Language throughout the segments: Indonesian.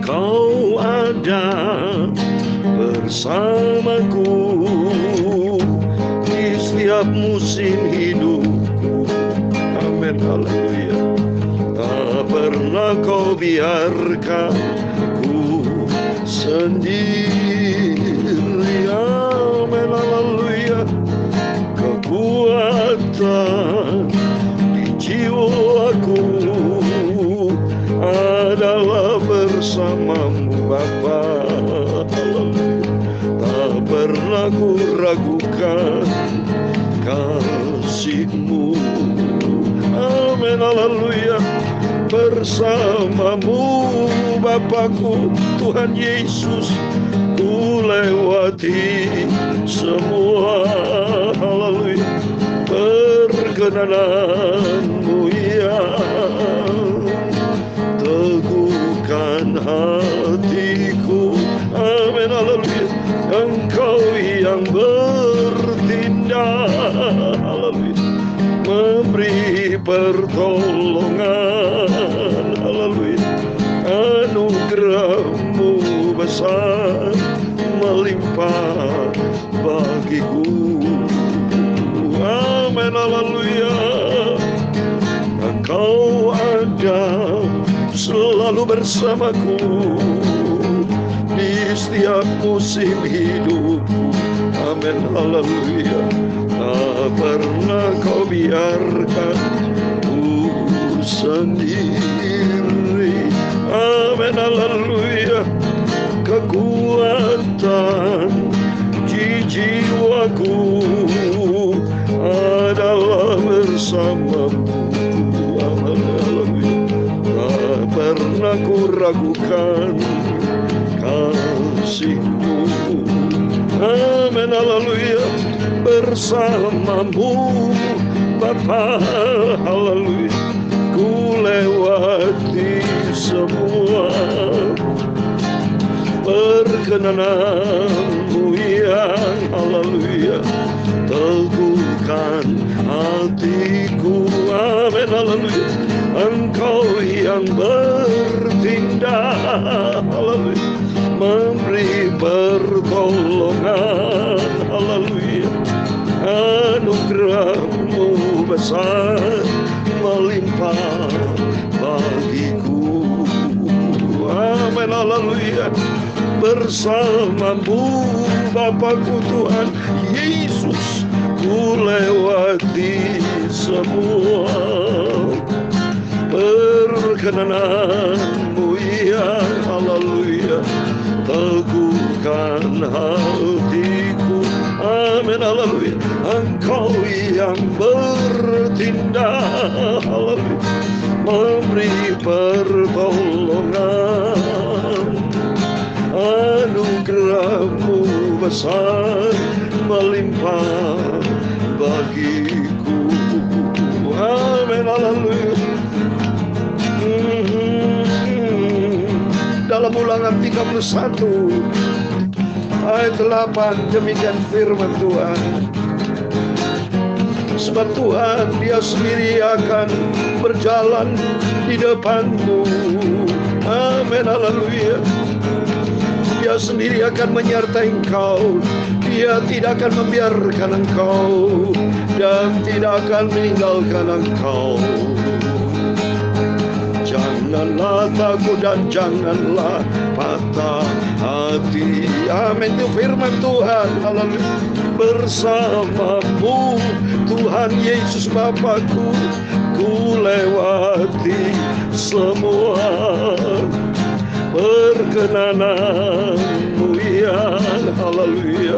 Engkau ada bersamaku di setiap musim hidupku. Amin, haleluya. Tak pernah kau biarkan ku sendiri. Amin, haleluya. Kekuatan di jiwaku adalah bersamamu Bapa. Tak pernah ku ragukan kasih-Mu. Amin, haleluya. Bersamamu Bapakku, Tuhan Yesus, ku lewati semua. Haleluya. Perkenanan-Mu yang teguhkan hatiku. Amin, haleluya. Engkau yang bertindak, haleluya, memberi pertolongan, haleluya. Anugerah-Mu besar melimpah bagiku. Amin, haleluya. Engkau ada selalu bersamaku di setiap musim hidupku. Amin, haleluya. Tak pernah kau biarkan ku sendiri. Amin, haleluya. Kekuatan di jiwaku adalah bersamamu. Amin, haleluya. Tak pernah ku ragukan kasih-Mu. Amin, haleluya. Bersamamu Bapa, haleluya, ku lewati semua. Perkenanan-Mu yang, haleluya, teguhkan hatiku. Amin, haleluya. Engkau yang bertindak, haleluya, memberi pertolongan, haleluya. Anugerah-Mu besar melimpah bagiku. Amin, haleluya. Bersamamu Bapakku, Tuhan Yesus, ku lewati semua. Perkenanan-Mu yang, haleluya, teguhkan hatiku. Amin, haleluya. Engkau yang bertindak, haleluya, memberi pertolongan. Anugerah-Mu besar melimpah bagiku. Amin, haleluya. Dalam Ulangan 31 ayat 8, demikian firman Tuhan. Sebab Tuhan Dia sendiri akan berjalan di depan-Mu. Amin, haleluya. Dia sendiri akan menyertai engkau. Dia tidak akan membiarkan engkau dan tidak akan meninggalkan engkau. Janganlah takut dan janganlah patah hati. Amin, itu firman Tuhan. Haleluya. Bersamamu Tuhan Yesus Bapakku, ku lewati semua. Perkenanan-Mu yang, haleluya,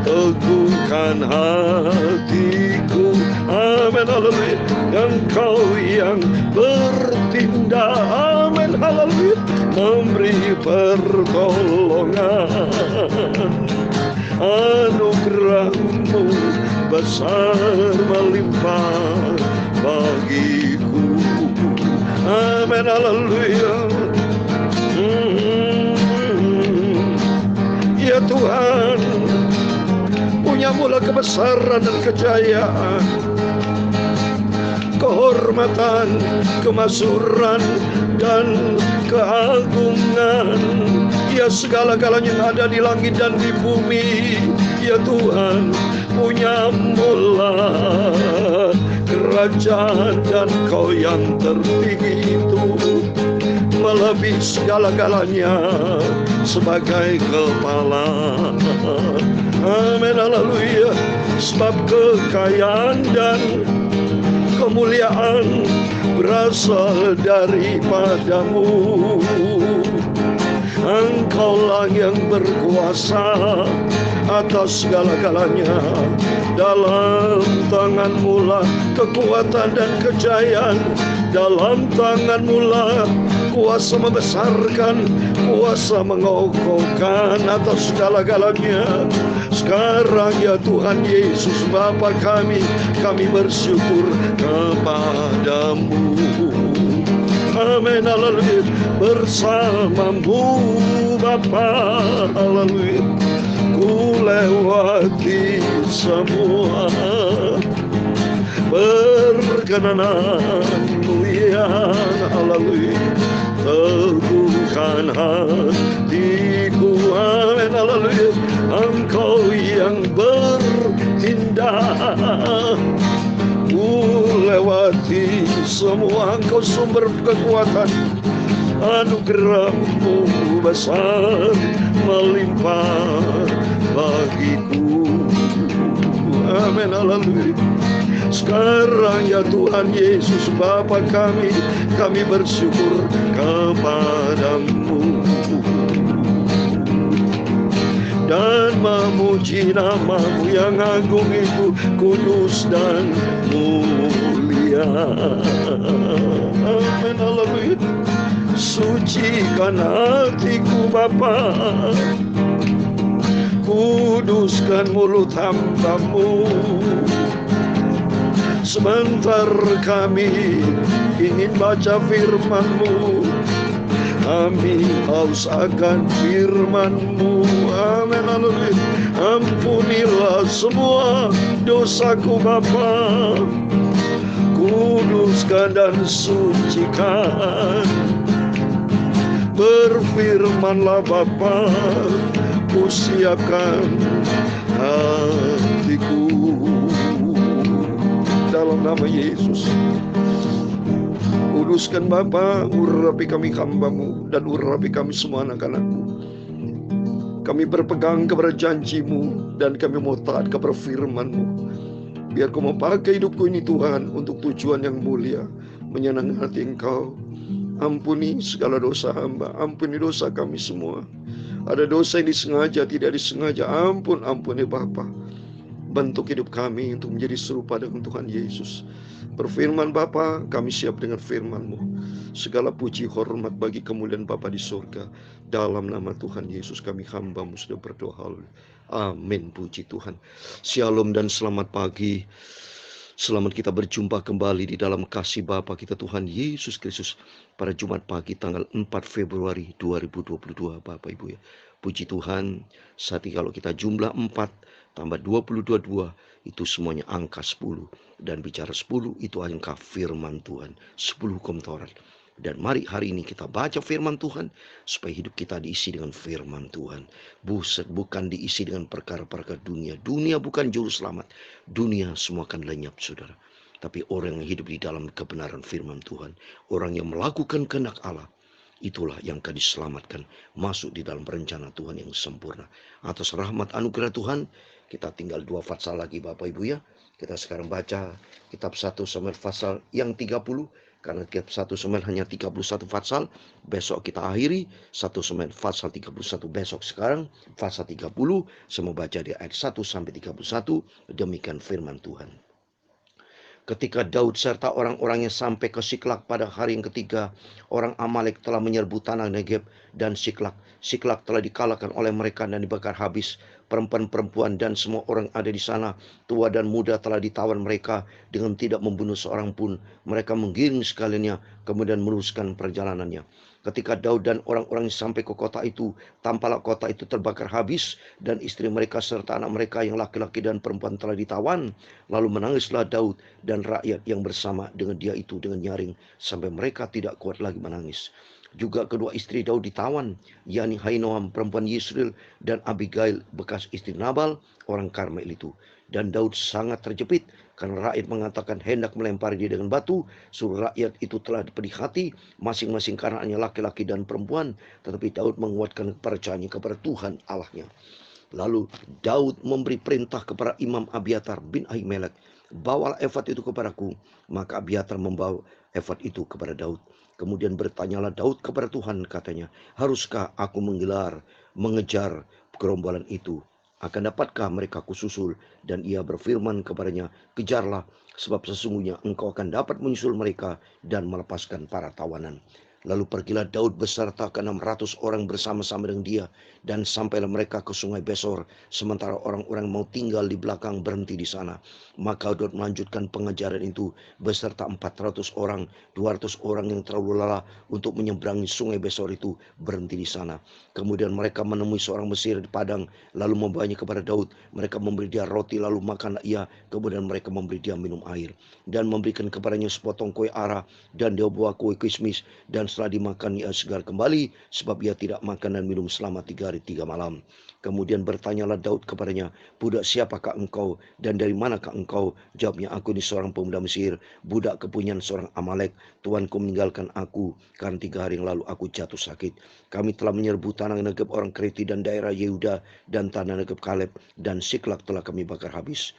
teguhkan hatiku. Amin, haleluya. Engkau yang bertindak, amin, haleluya, memberi pertolongan. Anugerah-Mu besar melimpah bagiku. Amin, haleluya. Ya Tuhan, punya-Mu kebesaran dan kejayaan, kehormatan kehormatan, kemasyhuran, dan keagungan. Ya segala-galanya yang ada di langit dan di bumi, ya Tuhan, punya mula. Kerajaan dan Kau yang tertinggi itu melebihi segala-galanya sebagai kepala. Amin, haleluya. Sebab kekayaan dan kemuliaan berasal daripadamu. Engkaulah yang berkuasa atas segala-galanya. Dalam tangan-Mu lah kekuatan dan kejayaan. Dalam tangan-Mu lah kuasa membesarkan, kuasa mengokohkan atas segala-galanya. Sekarang ya Tuhan Yesus Bapa kami bersyukur kepadamu. Amin, haleluya. Bersama-Mu Bapa, haleluya, ku lewati semua perkenananmu yang haleluya, teguhkan hatiku. Amin, haleluya. Engkau yang bertindak, ku lewati semua. Engkau sumber kekuatan, anugerah-Mu besar melimpah bagiku. Amin, haleluya. Sekarang ya Tuhan Yesus Bapa kami bersyukur kepadamu dan memuji nama-Mu yang agung itu, kudus dan mulia. Amin, haleluya. Sucikan hatiku Bapa, kuduskan mulut hamba-Mu. Sebentar kami ingin baca firman-Mu, kami haus akan firman-Mu. Amin, haleluya. Ampunilah semua dosaku Bapa, kuduskan dan sucikan. Berfirmanlah Bapa, ku siapkan hatiku. Dalam nama Yesus, kuduskan Bapa, urapi kami hamba-Mu dan urapi kami semua anak-anak-Mu. Kami berpegang kepada janji-Mu dan kami mau taat kepada firman-Mu. Biar Kau mau pakai hidupku ini Tuhan untuk tujuan yang mulia, menyenangkan hati Engkau. Ampuni segala dosa hamba, ampuni dosa kami semua. Ada dosa yang disengaja, tidak disengaja, ampuni Bapa. Bentuk hidup kami untuk menjadi serupa dengan Tuhan Yesus. Berfirman Bapa, kami siap dengan firman-Mu. Segala puji hormat bagi kemuliaan Bapa di surga. Dalam nama Tuhan Yesus kami hamba-Mu sudah berdoa. Amin, puji Tuhan. Shalom dan selamat pagi. Selamat kita berjumpa kembali di dalam kasih Bapa kita Tuhan Yesus Kristus pada Jumat pagi tanggal 4 Februari 2022 Bapak Ibu ya. Puji Tuhan, saat ini kalau kita jumlah 4 tambah 22 itu semuanya angka 10. Dan bicara 10 itu angka firman Tuhan, 10 hukum Taurat. Dan mari hari ini kita baca firman Tuhan supaya hidup kita diisi dengan firman Tuhan. Bukan diisi dengan perkara-perkara dunia. Dunia bukan juru selamat. Dunia semua akan lenyap saudara. Tapi orang yang hidup di dalam kebenaran firman Tuhan, orang yang melakukan kehendak Allah, itulah yang akan diselamatkan, masuk di dalam rencana Tuhan yang sempurna. Atas rahmat anugerah Tuhan, kita tinggal 2 pasal lagi Bapak Ibu ya. Kita sekarang baca kitab 1 Samuel pasal yang 30. Karena kitab 1 Samuel hanya 31 pasal. Besok kita akhiri 1 Samuel pasal 31 besok. Sekarang pasal 30. Saya mau baca di ayat 1 sampai 31. Demikian firman Tuhan. Ketika Daud serta orang-orangnya sampai ke Siklak pada hari yang ketiga, orang Amalek telah menyerbu tanah Negeb dan Siklak. Siklak telah dikalahkan oleh mereka dan dibakar habis. Perempuan-perempuan dan semua orang ada di sana, tua dan muda, telah ditawan mereka dengan tidak membunuh seorang pun. Mereka menggiring sekaliannya, kemudian meneruskan perjalanannya. Ketika Daud dan orang-orang sampai ke kota itu, tampaklah kota itu terbakar habis dan istri mereka serta anak mereka yang laki-laki dan perempuan telah ditawan. Lalu menangislah Daud dan rakyat yang bersama dengan dia itu dengan nyaring sampai mereka tidak kuat lagi menangis. Juga kedua istri Daud ditawan, yakni Ahinoam perempuan Yisrael dan Abigail bekas istri Nabal orang Karmel itu. Dan Daud sangat terjepit karena rakyat mengatakan hendak melempari dia dengan batu. Seluruh rakyat itu telah pedih hati, masing-masing karena hanya laki-laki dan perempuan. Tetapi Daud menguatkan kepercayaannya kepada Tuhan Allahnya. Lalu Daud memberi perintah kepada Imam Abiatar bin Ahimelek, bawalah efod itu kepadaku. Maka Abiatar membawa efod itu kepada Daud. Kemudian bertanyalah Daud kepada Tuhan, katanya, haruskah aku mengejar gerombolan itu? Akan dapatkah mereka kususul? Dan ia berfirman kepadanya, kejarlah, sebab sesungguhnya engkau akan dapat menyusul mereka dan melepaskan para tawanan. Lalu pergilah Daud beserta ke-600 orang bersama-sama dengan dia, dan sampailah mereka ke sungai Besor, sementara orang-orang mau tinggal di belakang berhenti di sana. Maka Daud melanjutkan pengajaran itu beserta 400 orang, 200 orang yang terlalu lelah untuk menyeberangi sungai Besor itu berhenti di sana. Kemudian mereka menemui seorang Mesir di padang, lalu membawanya kepada Daud. Mereka memberi dia roti, lalu makanlah ia. Kemudian mereka memberi dia minum air, dan memberikan kepadanya sepotong kue ara, dan dia bawa kue kismis, dan setelah dimakan ia segar kembali, sebab ia tidak makan dan minum selama 3 hari 3 malam. Kemudian bertanyalah Daud kepadanya, budak siapakah engkau dan dari manakah engkau? Jawabnya, aku ini seorang pemuda Mesir, budak kepunyaan seorang Amalek. Tuanku meninggalkan aku karena 3 hari yang lalu aku jatuh sakit. Kami telah menyerbu tanah Negeb orang Kreti dan daerah Yehuda dan tanah Negeb Kaleb, dan Siklak telah kami bakar habis.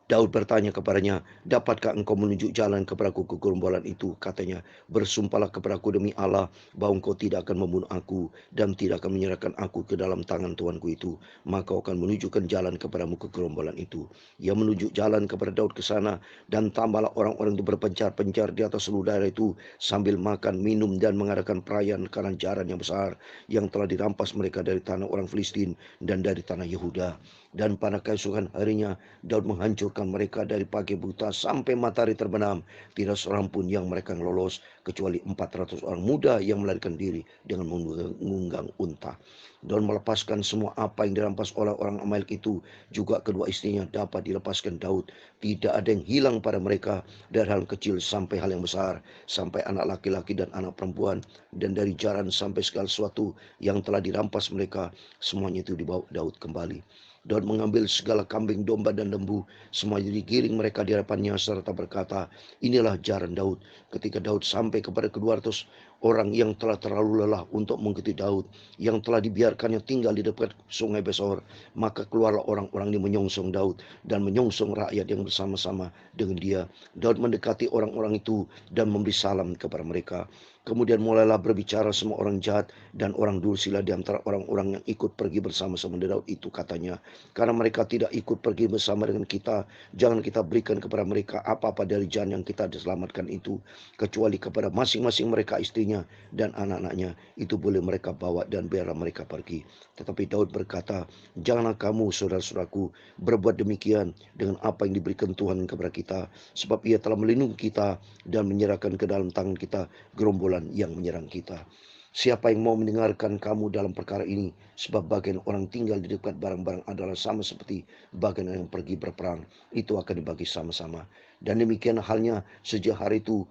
Daud bertanya kepadanya, dapatkah engkau menunjuk jalan kepadaku ke gerombolan itu? Katanya, bersumpahlah kepadaku demi Allah bahwa engkau tidak akan membunuh aku dan tidak akan menyerahkan aku ke dalam tangan tuanku itu. Maka kau akan menunjukkan jalan kepadamu ke gerombolan itu. Ia menunjuk jalan kepada Daud ke sana, dan tambahlah orang-orang itu berpencar-pencar di atas seluruh daerah itu sambil makan, minum, dan mengadakan perayaan karena jaran yang besar yang telah dirampas mereka dari tanah orang Filistin dan dari tanah Yehuda. Dan pada keesokan harinya Daud menghancurkan mereka dari pagi buta sampai matahari terbenam. Tidak seorang pun yang mereka lolos, kecuali 400 orang muda yang melarikan diri dengan mengunggang unta. Daud melepaskan semua apa yang dirampas oleh orang Amalek itu. Juga kedua istrinya dapat dilepaskan Daud. Tidak ada yang hilang pada mereka, dari hal kecil sampai hal yang besar, sampai anak laki-laki dan anak perempuan, dan dari jaran sampai segala sesuatu yang telah dirampas mereka, semuanya itu dibawa Daud kembali. Daud mengambil segala kambing, domba, dan lembu, semuanya digiring mereka di hadapannya, serta berkata, inilah jaran Daud. Ketika Daud sampai kepada ke-200 orang yang telah terlalu lelah untuk mengikuti Daud, yang telah dibiarkannya tinggal di dekat sungai Besor, maka keluarlah orang-orang ini menyongsong Daud dan menyongsong rakyat yang bersama-sama dengan dia. Daud mendekati orang-orang itu dan memberi salam kepada mereka. Kemudian mulailah berbicara semua orang jahat dan orang dursila di antara orang-orang yang ikut pergi bersama-sama dengan Daud itu, katanya, karena mereka tidak ikut pergi bersama dengan kita, jangan kita berikan kepada mereka apa-apa dari jalan yang kita diselamatkan itu, kecuali kepada masing-masing mereka istrinya dan anak-anaknya. Itu boleh mereka bawa dan biarlah mereka pergi. Tetapi Daud berkata, janganlah kamu saudara-saudaraku berbuat demikian dengan apa yang diberikan Tuhan kepada kita, sebab ia telah melindungi kita dan menyerahkan ke dalam tangan kita gerombolan yang menyerang kita. Siapa yang mau mendengarkan kamu dalam perkara ini? Sebab bagian orang tinggal di dekat barang-barang adalah sama seperti bagian yang pergi berperang. Itu akan dibagi sama-sama. Dan demikian halnya sejak hari itu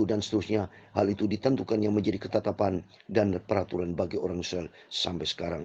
dan seterusnya, hal itu ditentukan yang menjadi ketetapan dan peraturan bagi orang Israel sampai sekarang.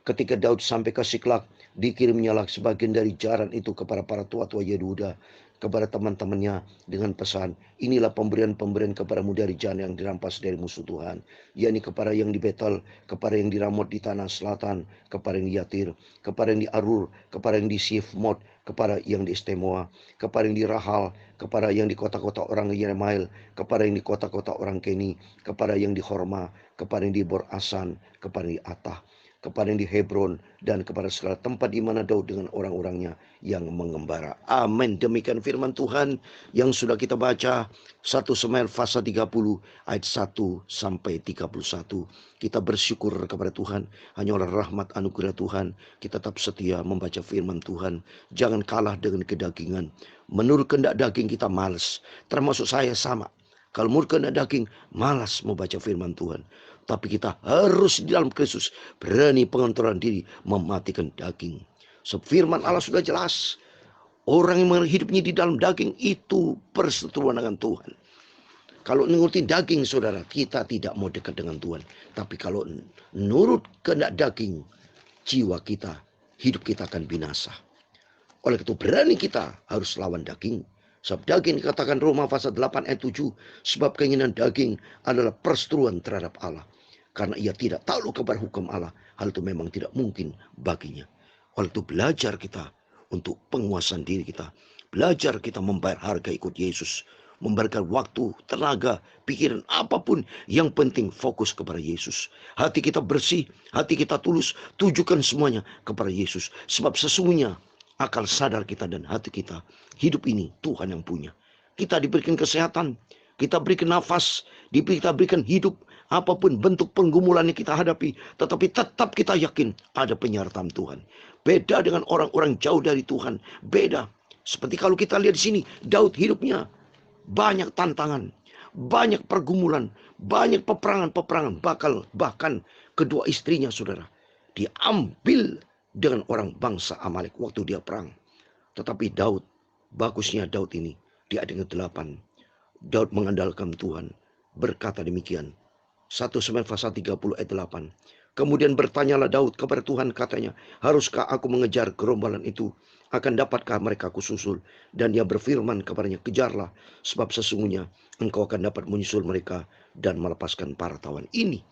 Ketika Daud sampai ke Siklak, dikirimnyalah sebagian dari jaran itu kepada para tua-tua Yehuda, kepada teman-temannya dengan pesan, inilah pemberian-pemberian kepadamu dari jaran yang dirampas dari musuh Tuhan, yakni kepada yang di Betel, kepada yang di Ramot di tanah selatan, kepada yang di Yatir, kepada yang di Arur, kepada yang di Sifmot, kepada yang di Estemoa, kepada yang di Rahal, kepada yang di kota-kota orang Yeremail, kepada yang di kota-kota orang Keni, kepada yang di Horma, kepada yang di Bor-Asan, kepada yang di Atah, kepada yang di Hebron, dan kepada segala tempat di mana Daud dengan orang-orangnya yang mengembara. Amin. Demikian firman Tuhan yang sudah kita baca, 1 Samuel pasal 30 ayat 1 sampai 31. Kita bersyukur kepada Tuhan, hanya oleh rahmat anugerah Tuhan kita tetap setia membaca firman Tuhan. Jangan kalah dengan kedagingan. Menurut kehendak daging kita malas, termasuk saya sama. Kalau menurut kehendak daging, malas mau baca firman Tuhan. Tapi kita harus di dalam Kristus berani pengontrolan diri, mematikan daging. Sebab firman Allah sudah jelas. Orang yang hidupnya di dalam daging itu perseteruan dengan Tuhan. Kalau nuruti daging, saudara, kita tidak mau dekat dengan Tuhan. Tapi kalau nurut kehendak daging, jiwa kita, hidup kita akan binasa. Oleh itu berani kita harus lawan daging. Sebab daging dikatakan Roma pasal 8 ayat 7. Sebab keinginan daging adalah perseteruan terhadap Allah. Karena ia tidak takluk kepada hukum Allah. Hal itu memang tidak mungkin baginya. Oleh itu belajar kita untuk penguasaan diri kita. Belajar kita membayar harga ikut Yesus. Memberikan waktu, tenaga, pikiran, apapun. Yang penting fokus kepada Yesus. Hati kita bersih, hati kita tulus. Tujukan semuanya kepada Yesus. Sebab sesungguhnya akal sadar kita dan hati kita, hidup ini Tuhan yang punya. Kita diberikan kesehatan, kita berikan nafas, kita berikan hidup, apapun bentuk penggumulan yang kita hadapi, tetapi tetap kita yakin ada penyertaan Tuhan. Beda dengan orang-orang jauh dari Tuhan, beda. Seperti kalau kita lihat di sini, Daud hidupnya banyak tantangan, banyak pergumulan, banyak peperangan-peperangan, bahkan kedua istrinya, saudara, diambil dengan orang bangsa Amalek waktu dia perang. Tetapi Daud, bagusnya Daud ini, di ayat ke-8, Daud mengandalkan Tuhan, berkata demikian. 1 Samuel pasal 30 ayat 8. Kemudian bertanyalah Daud kepada Tuhan, katanya, haruskah aku mengejar gerombolan itu? Akan dapatkah mereka kususul? Dan dia berfirman kepadanya, kejarlah, sebab sesungguhnya engkau akan dapat menyusul mereka dan melepaskan para tawan. Ini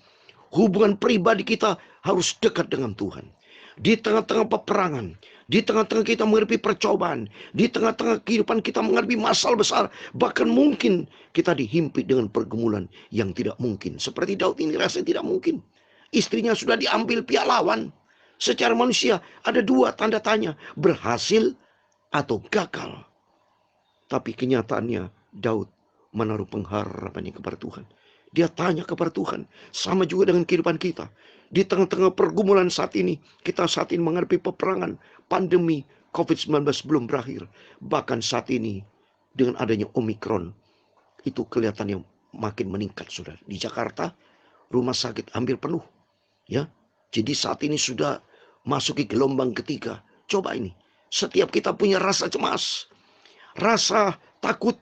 hubungan pribadi kita harus dekat dengan Tuhan. Di tengah-tengah peperangan, di tengah-tengah kita menghadapi percobaan, di tengah-tengah kehidupan kita menghadapi masalah besar, bahkan mungkin kita dihimpit dengan pergumulan yang tidak mungkin. Seperti Daud ini rasanya tidak mungkin. Istrinya sudah diambil pihak lawan. Secara manusia ada dua tanda tanya, berhasil atau gagal. Tapi kenyataannya Daud menaruh pengharapannya kepada Tuhan. Dia tanya kepada Tuhan. Sama juga dengan kehidupan kita. Di tengah-tengah pergumulan saat ini, kita saat ini menghadapi peperangan, pandemi, COVID-19 belum berakhir. Bahkan saat ini, dengan adanya Omikron, itu kelihatan yang makin meningkat, saudara. Di Jakarta, rumah sakit hampir penuh. Ya, jadi saat ini sudah masuki gelombang ketiga. Coba ini, setiap kita punya rasa cemas, rasa takut,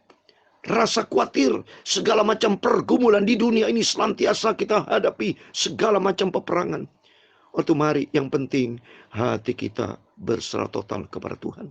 rasa khawatir, segala macam pergumulan di dunia ini senantiasa kita hadapi, segala macam peperangan. Waktu mari yang penting hati kita berserah total kepada Tuhan.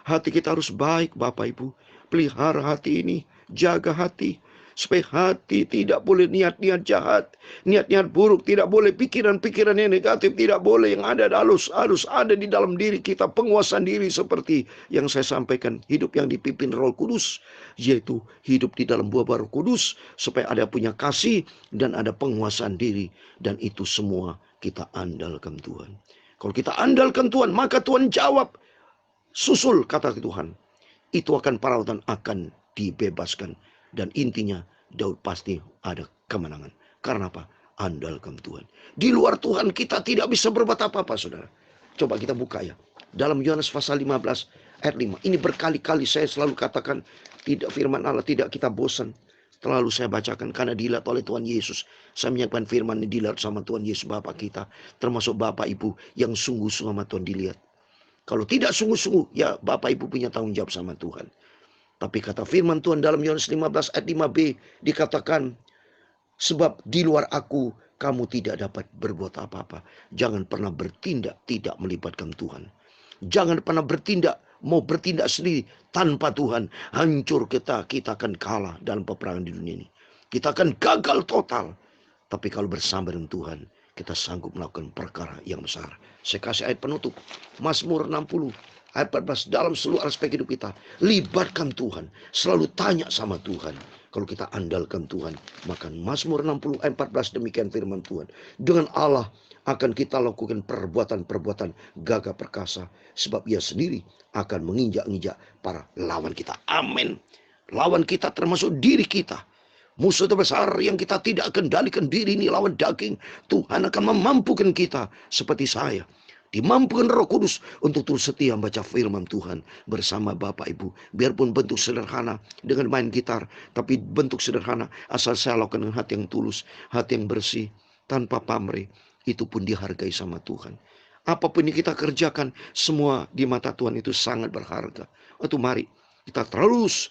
Hati kita harus baik, Bapak Ibu. Pelihara hati ini, jaga hati. Supaya hati tidak boleh niat-niat jahat, niat-niat buruk, tidak boleh pikiran-pikiran yang negatif, tidak boleh yang ada harus ada di dalam diri kita. Penguasaan diri seperti yang saya sampaikan, hidup yang dipimpin Roh Kudus, yaitu hidup di dalam buah Roh Kudus, supaya ada punya kasih dan ada penguasaan diri, dan itu semua kita andalkan Tuhan. Kalau kita andalkan Tuhan, maka Tuhan jawab. Susul kata Tuhan, itu akan perawatan akan dibebaskan. Dan intinya Daud pasti ada kemenangan. Karena apa? Andalkan Tuhan. Di luar Tuhan kita tidak bisa berbuat apa-apa, saudara. Coba kita buka ya. Dalam Yohanes pasal 15 ayat 5. Ini berkali-kali saya selalu katakan, tidak firman Allah, tidak kita bosan. Terlalu saya bacakan karena dilihat oleh Tuhan Yesus. Saya menyiapkan firman ini dilihat sama Tuhan Yesus Bapa kita. Termasuk Bapak Ibu yang sungguh-sungguh sama Tuhan dilihat. Kalau tidak sungguh-sungguh, ya Bapak Ibu punya tanggung jawab sama Tuhan. Tapi kata firman Tuhan dalam Yohanes 15 ayat 5b dikatakan, sebab di luar aku kamu tidak dapat berbuat apa-apa. Jangan pernah bertindak tidak melibatkan Tuhan. Jangan pernah mau bertindak sendiri tanpa Tuhan. Hancur kita akan kalah dalam peperangan di dunia ini. Kita akan gagal total. Tapi kalau bersama dengan Tuhan, kita sanggup melakukan perkara yang besar. Saya kasih ayat penutup. Mazmur 60. Ayat 14, dalam seluruh aspek hidup kita, libatkan Tuhan. Selalu tanya sama Tuhan. Kalau kita andalkan Tuhan, maka Mazmur 60 ayat 14 demikian firman Tuhan. Dengan Allah akan kita lakukan perbuatan-perbuatan gagah perkasa. Sebab ia sendiri akan menginjak-injak para lawan kita. Amin. Lawan kita termasuk diri kita. Musuh terbesar yang kita tidak kendalikan diri ini lawan daging. Tuhan akan memampukan kita seperti saya. Dimampukan Roh Kudus untuk terus setia membaca firman Tuhan bersama Bapak Ibu. Biarpun bentuk sederhana dengan main gitar, tapi bentuk sederhana asal saya lakukan dengan hati yang tulus, hati yang bersih, tanpa pamrih. Itu pun dihargai sama Tuhan. Apapun yang kita kerjakan, semua di mata Tuhan itu sangat berharga. Itu mari kita terus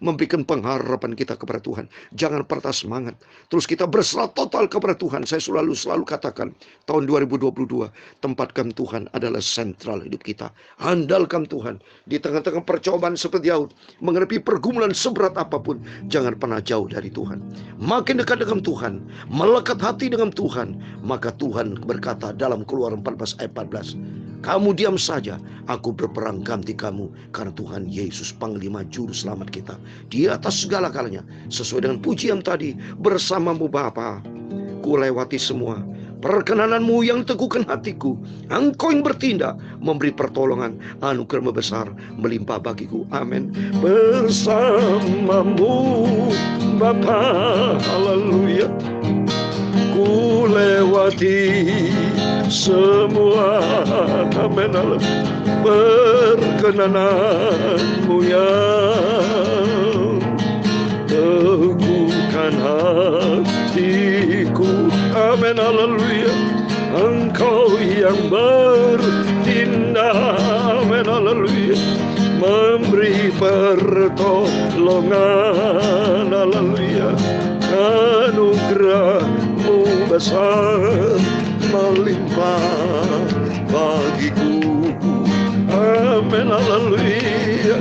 memberikan pengharapan kita kepada Tuhan. Jangan patah semangat. Terus kita berserah total kepada Tuhan. Saya selalu katakan, tahun 2022, tempatkan Tuhan adalah sentral hidup kita. Andalkan Tuhan. Di tengah-tengah percobaan seperti Daud, menghadapi pergumulan seberat apapun, jangan pernah jauh dari Tuhan. Makin dekat dengan Tuhan, melekat hati dengan Tuhan, maka Tuhan berkata dalam Keluaran 14 ayat 14, kamu diam saja, aku berperang ganti kamu, karena Tuhan Yesus Panglima Juru Selamat kita di atas segala-galanya. Sesuai dengan pujian tadi, bersamamu Bapa, ku lewati semua. Perkenananmu yang teguhkan hatiku, Engkau yang bertindak, memberi pertolongan, anugerah besar melimpah bagiku. Amin. Bersamamu Bapa, haleluya, ku lewati semua, amin, perkenananmu yang teguhkan hatiku, amin, haleluya, Engkau yang bertindak, amin, haleluya, memberi pertolongan, haleluya, anugerah-Mu besar melimpah bagiku, amin, haleluya,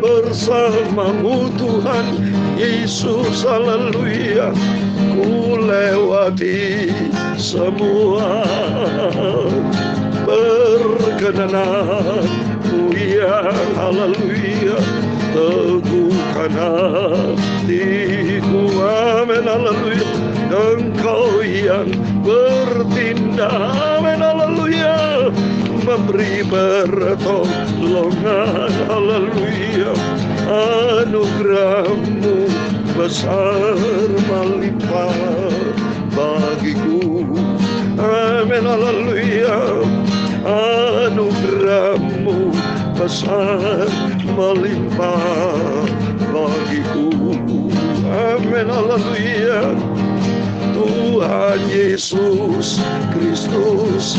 bersamamu Tuhan Yesus, haleluya, ku lewati semua perkenanan-Mu yang, haleluya, teguhkan hatiku, amin, haleluya, Engkau yang bertindak, amin, haleluya, memberi pertolongan, haleluya, anugerah-Mu besar melimpah bagiku, amin, haleluya, anugerah-Mu besar melimpah bagiku, amin, haleluya. Tuhan Yesus Kristus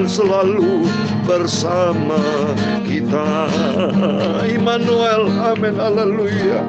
selalu bersama kita, Immanuel, amin, haleluya.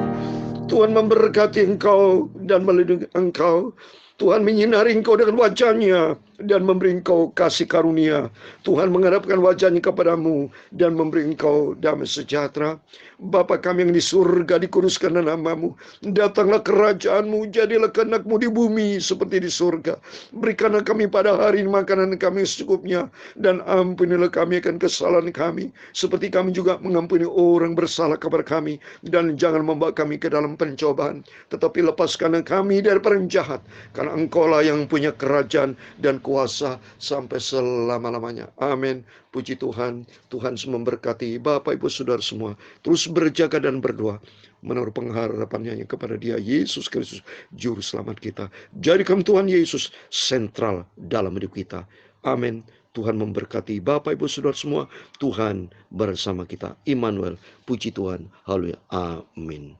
Tuhan memberkati engkau dan melindungi engkau. Tuhan menyinari engkau dengan wajah-Nya dan memberi engkau kasih karunia. Tuhan menghadapkan wajah-Nya kepadamu dan memberi engkau damai sejahtera. Bapa kami yang di surga, dikuduskan nama-Mu. Datanglah kerajaan-Mu, jadilah kehendak-Mu di bumi seperti di surga. Berikanlah kami pada hari ini makanan kami secukupnya, dan ampunilah kami akan kesalahan kami, seperti kami juga mengampuni orang bersalah kepada kami. Dan jangan membawa kami ke dalam pencobaan, tetapi lepaskanlah kami dari orang jahat, karena Engkau-lah yang punya kerajaan dan kuasa sampai selama-lamanya. Amin. Puji Tuhan. Tuhan memberkati Bapak Ibu Saudara semua. Terus berjaga dan berdoa menurut pengharapannya kepada Dia Yesus Kristus Juru Selamat kita. Jadikan Tuhan Yesus sentral dalam hidup kita. Amin. Tuhan memberkati Bapak Ibu Saudara semua. Tuhan bersama kita. Immanuel. Puji Tuhan. Haleluya. Amin.